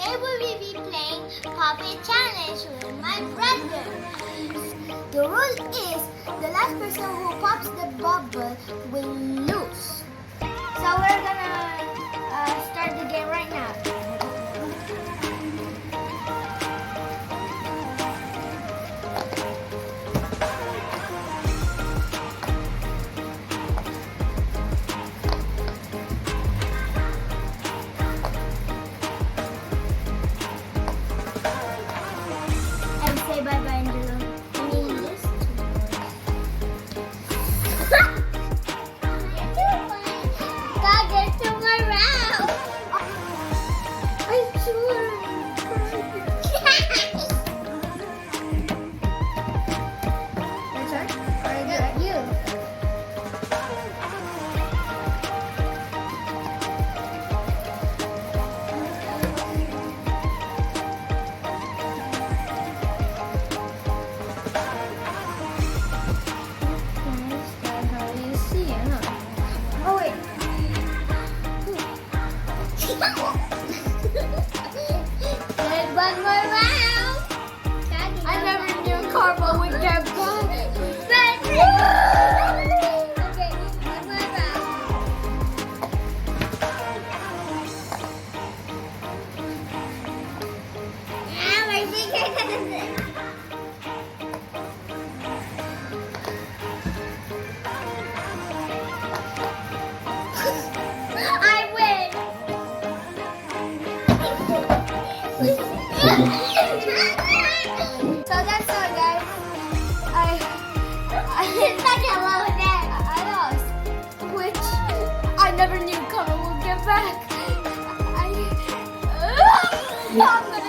today we will be playing Puppet Challenge with my brother. The rule is the last person who pops the bubble will lose. So we're gonna start the game right now. Say bye-bye, Angela. I mean this. God, get to my round. I swear. Your turn? Or is it you? One more round. I never knew Carbo would get back. Okay, one more round. My finger doesn't. I win. So that's all, guys. I lost, which I never knew Connor would get back. I'm gonna